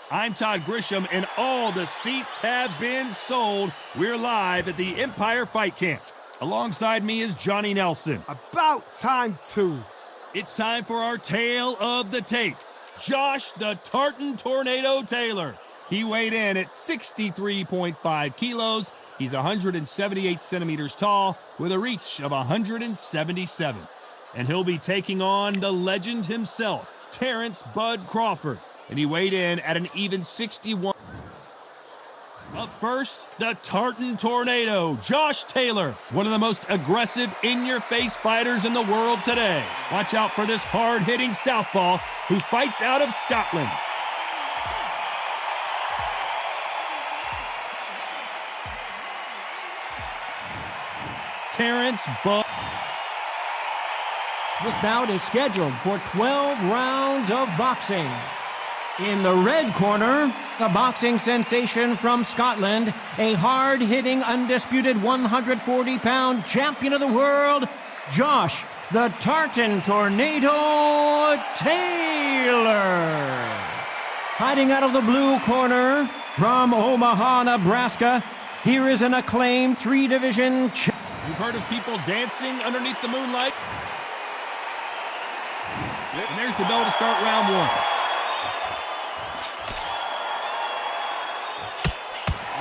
I'm Todd Grisham, and all the seats have been sold. We're live at the Empire Fight Camp. Alongside me is Johnny Nelson. About time, too. It's time for our tale of the tape. Josh the Tartan Tornado Taylor. He weighed in at 63.5 kilos. He's 178 centimeters tall with a reach of 177. And he'll be taking on the legend himself, Terrence Bud Crawford. And he weighed in at an even 61. Up first, the Tartan Tornado, Josh Taylor, one of the most aggressive, in-your-face fighters in the world today. Watch out for this hard-hitting southpaw who fights out of Scotland. Terrence Bud. This bout is scheduled for 12 rounds of boxing. In the red corner, the boxing sensation from Scotland, a hard-hitting, undisputed 140-pound champion of the world, Josh the Tartan Tornado Taylor. Fighting out of the blue corner from Omaha, Nebraska, here is an acclaimed three-division champion. You've heard of people dancing underneath the moonlight? And there's the bell to start round one.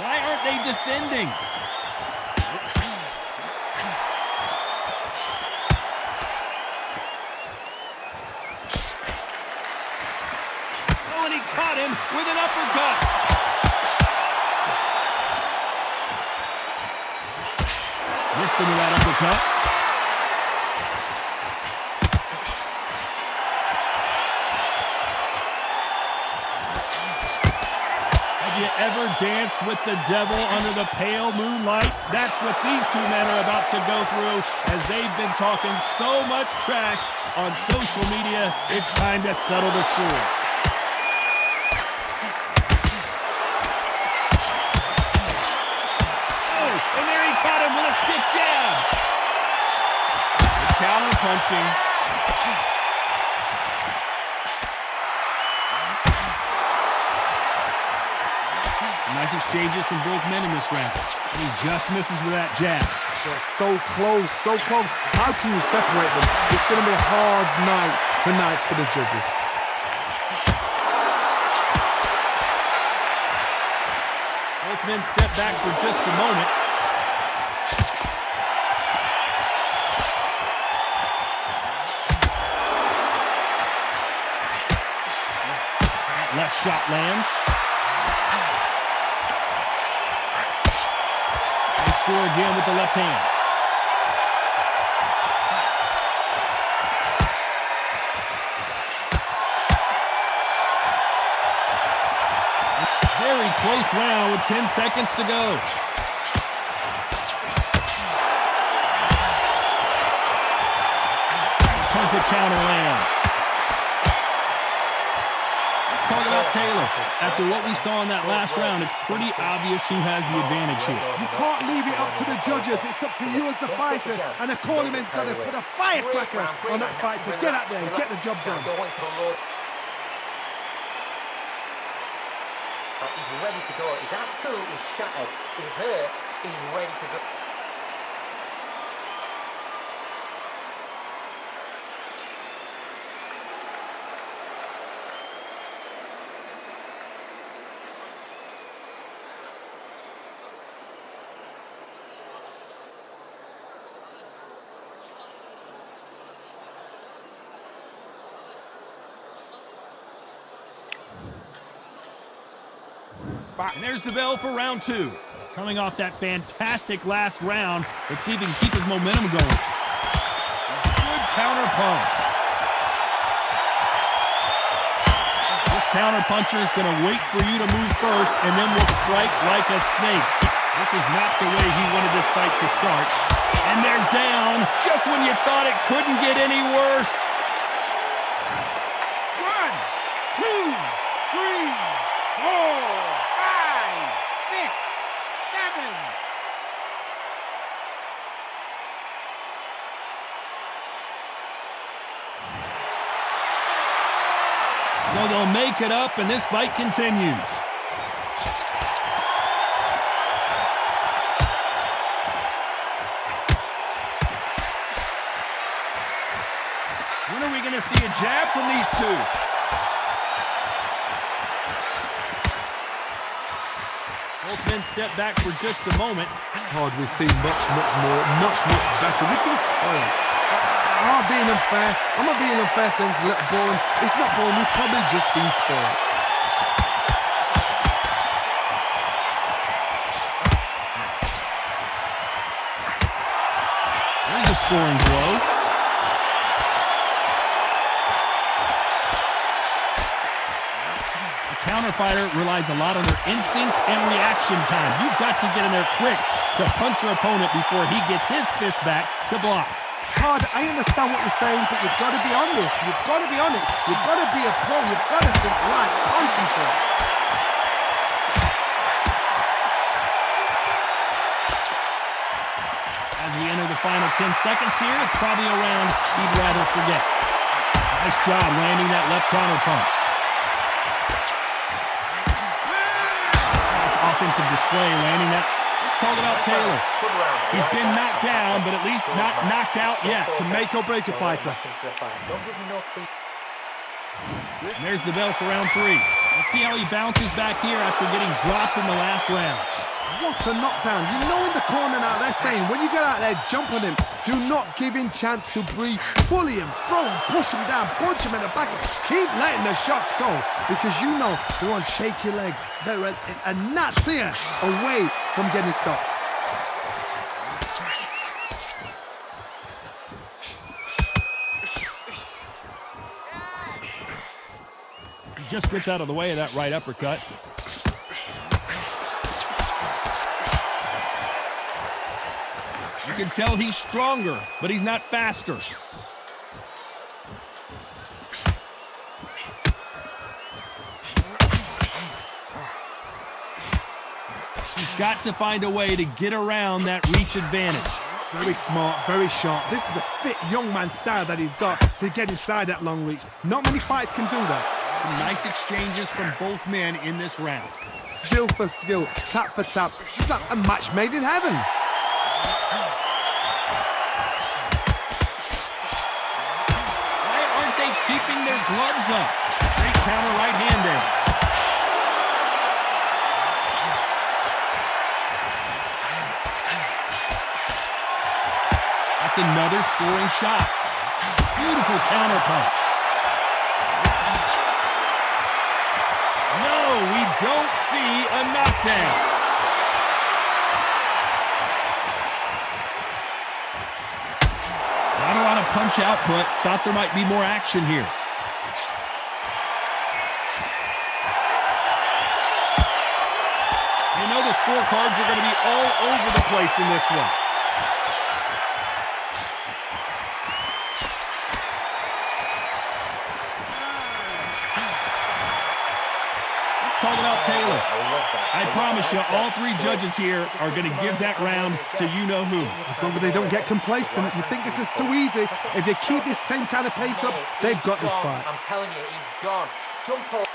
Why aren't they defending? Oh, and he caught him with an uppercut. Missed him with that uppercut. Have you ever danced with the devil under the pale moonlight? That's what these two men are about to go through as they've been talking so much trash on social media. It's time to settle the score. With a stiff jab. Counter punching. Nice exchanges from both men in this round. And he just misses with that jab. They're so close, so close. How can you separate them? It's going to be a hard night tonight for the judges. Both men step back for just a moment. Left shot lands. They score again with the left hand. Very close round with 10 seconds to go. Perfect counter lands. Talk about Taylor. After what we saw in that last round, it's pretty obvious who has the advantage here. You can't leave it up to the judges. It's up to you as the fighter. And the cornerman's got to put a firecracker on that fight to get out there and get the job done. He's ready to go. He's absolutely shattered. He's hurt. He's ready to go. And there's the bell for round two. Coming off that fantastic last round, let's see if he can keep his momentum going. Good counter punch. This counter puncher is going to wait for you to move first and then will strike like a snake. This is not the way he wanted this fight to start. And they're down just when you thought it couldn't get any worse. 1, 2, 3, 4, 5, 6, 7. So they'll make break it up, and this fight continues. When are we going to see a jab from these two? Both men step back for just a moment. God, we've seen much better. We've been spoiled. I'm not being unfair. I'm not being unfair saying it's a little boring. It's not boring. We've probably just been spoiled. There's a scoring blow. Counterfighter relies a lot on their instincts and reaction time. You've got to get in there quick to punch your opponent before he gets his fist back to block. God, I understand what you're saying, but you've got to be on this. You've got to be on it. You've got to be a pro. You've got to think right. Concentrate. As we enter the final 10 seconds here, it's probably a round he'd rather forget. Nice job landing that left counter punch. Offensive display, landing that. Let's talk about Taylor. He's been knocked down, but at least not knocked out yet. Can make or break a fighter. And there's the bell for round 3. Let's see how he bounces back here after getting dropped in the last round. What a knockdown. You know in the corner now, they're saying, when you get out there, jump on him. Do not give him chance to breathe. Bully him, throw him, push him down, punch him in the back. Keep letting the shots go, because you know they want to shake your leg. They're a gnat's ear away from getting stopped. He just gets out of the way of that right uppercut. You can tell he's stronger, but he's not faster. He's got to find a way to get around that reach advantage. Very smart, very sharp. This is a fit young man style that he's got to get inside that long reach. Not many fights can do that. Some nice exchanges from both men in this round. Skill for skill, tap for tap. Just like a match made in heaven. Why aren't they keeping their gloves up? Great counter right hand there. That's another scoring shot. Beautiful counter punch. No, we don't see a knockdown. Not a lot of punch output. Thought there might be more action here. You know the scorecards are going to be all over the place in this one. Talk about Taylor. I promise you, all 3 judges here are going to give that round to you-know-who. As long as they don't get complacent, you think this is too easy. If they keep this same kind of pace up, they've got this fight. I'm telling you, he's gone. Jump over.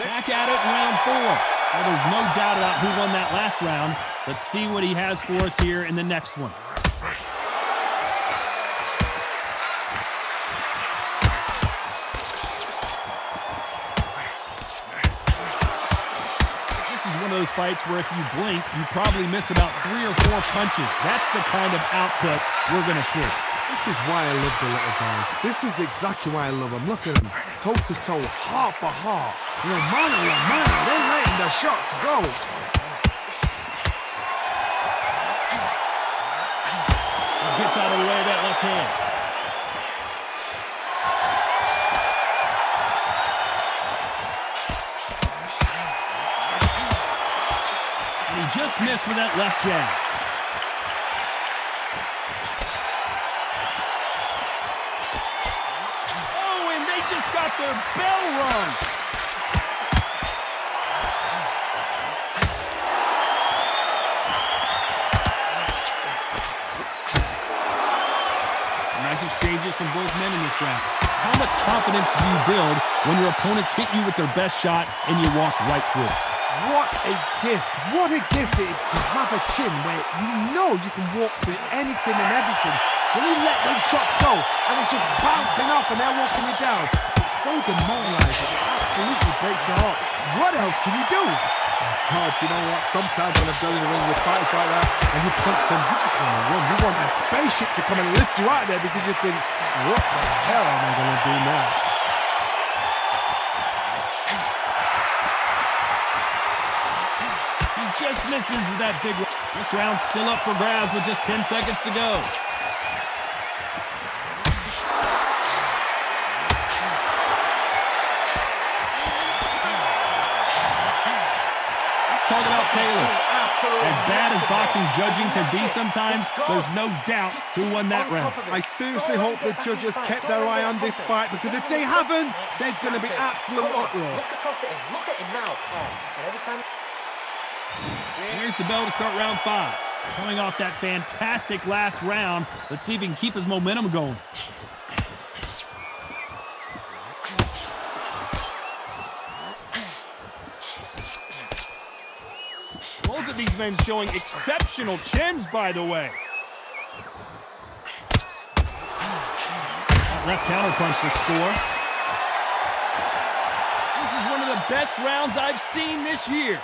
Back at it in round 4. Well, there's no doubt about who won that last round. Let's see what he has for us here in the next one. One of those fights where if you blink, you probably miss about 3 or 4 punches. That's the kind of output we're going to see. This is why I love the little guys. This is exactly why I love them. Look at them, toe to toe, heart for heart. You know, mano a mano, they're letting the shots go. He gets out of the way of that left hand. He just missed with that left jab. Oh, and they just got their bell rung. Nice exchanges from both men in this round. How much confidence do you build when your opponents hit you with their best shot and you walk right through it? What a gift. What a gift it is to have a chin where you know you can walk through anything and everything. When you let those shots go and it's just bouncing off and they're walking you down, it's so demoralizing. It absolutely breaks your heart. What else can you do? Todd, you know what? Sometimes when I'm going in the ring with fights like that and you punch them, you just want to run. You want that spaceship to come and lift you out of there because you think, what the hell am I going to do now? He just misses with that big one. This round's still up for grabs with just 10 seconds to go. Talk about Taylor. As bad as boxing judging can be sometimes, there's no doubt who won that round. I seriously hope the judges kept their eye on this fight, because if they haven't, there's going to be absolute uproar. Look across at him. Look at him now. And every time... Here's the bell to start round 5. Coming off that fantastic last round, let's see if he can keep his momentum going. Both of these men showing exceptional chins, by the way. That left counterpunch to score. This is one of the best rounds I've seen this year.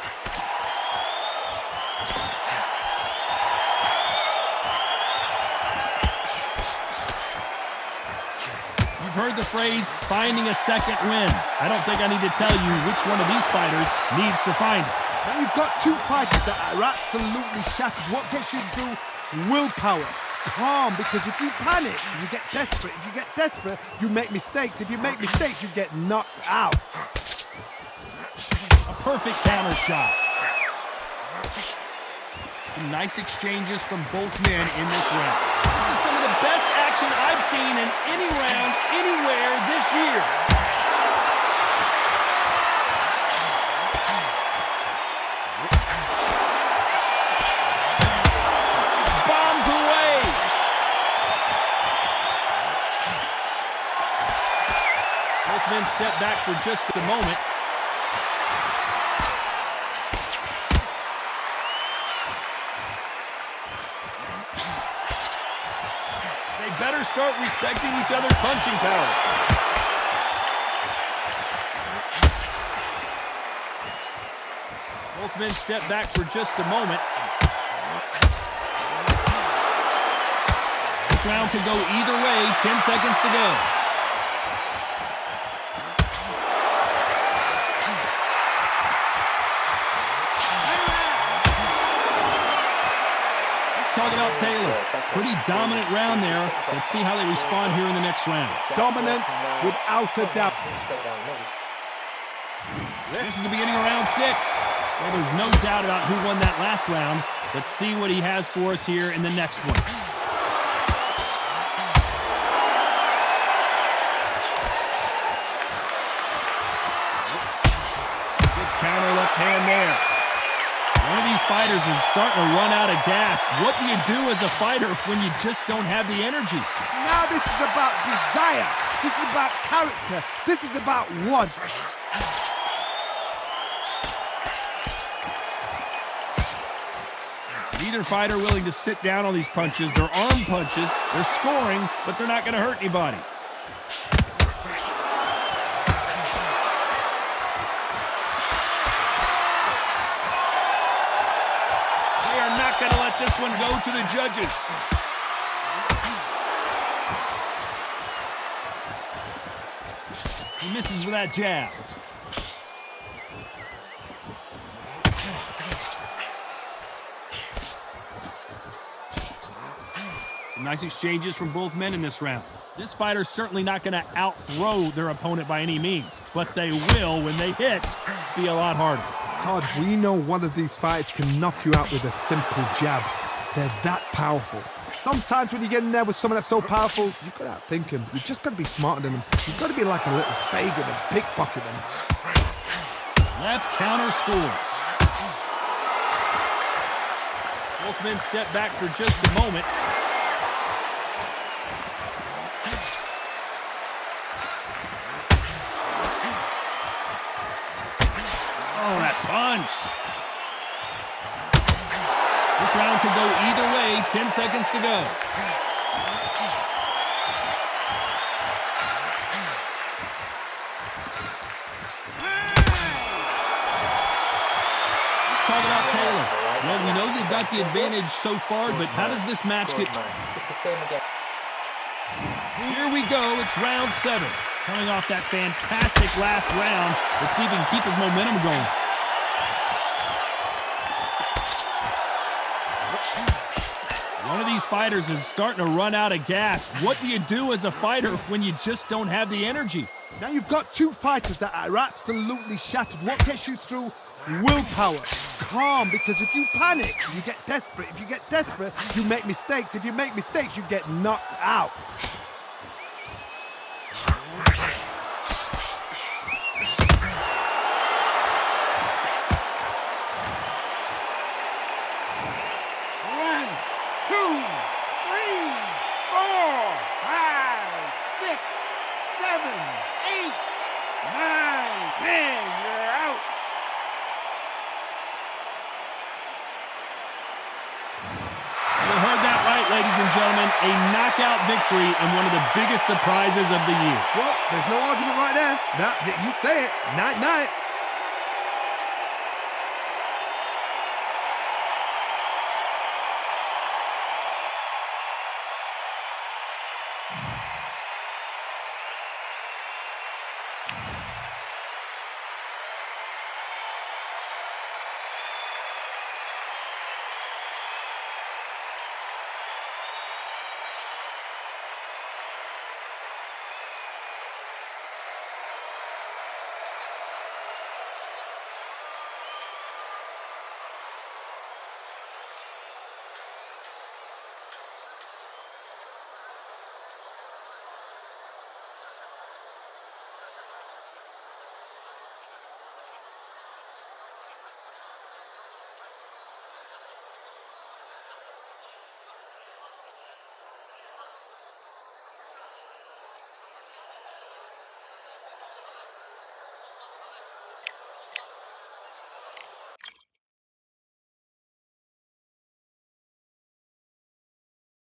You've heard the phrase, finding a second win. I don't think I need to tell you which one of these fighters needs to find it. Now you've got two fighters that are absolutely shattered. What gets you through? Willpower. Calm, because if you panic, you get desperate. If you get desperate, you make mistakes. If you make mistakes, you get knocked out. A perfect counter shot. Some nice exchanges from both men in this round. This is some of the best action I've seen in any round, anywhere this year. Men step back for just a moment. They better start respecting each other's punching power. Both men step back for just a moment. This round could go either way. 10 seconds to go. Talking about Taylor. Pretty dominant round there. Let's see how they respond here in the next round. Dominance without a doubt. This is the beginning of round 6. Well, there's no doubt about who won that last round. Let's see what he has for us here in the next one. Good counter left hand there. One of these fighters is starting to run out of gas. What do you do as a fighter when you just don't have the energy? Now this is about desire. This is about character. This is about want. Neither fighter willing to sit down on these punches. They're arm punches. They're scoring, but they're not going to hurt anybody. Going to let this one go to the judges. He misses with that jab. Some nice exchanges from both men in this round. This fighter's certainly not going to out-throw their opponent by any means, but they will, when they hit, be a lot harder. Todd, we know one of these fighters can knock you out with a simple jab. They're that powerful. Sometimes when you get in there with someone that's so powerful, you've got to outthink him. You've just got to be smarter than him. You've got to be like a little Fagin and pickpocket him. Left counter scores. Both men step back for just a moment. punch. This round could go either way. 10 seconds to go. Let's talk about Taylor. Well, we know they've got the advantage so far, but how does this match get... Here we go. It's round 7. Coming off that fantastic last round. Let's see if he can keep his momentum going. One of these fighters is starting to run out of gas. What do you do as a fighter when you just don't have the energy? Now you've got two fighters that are absolutely shattered. What gets you through? Willpower. Calm, because if you panic, you get desperate. If you get desperate, you make mistakes. If you make mistakes, you get knocked out. Ladies and gentlemen, a knockout victory and one of the biggest surprises of the year. Well, there's no argument right there. You say it. Night-night.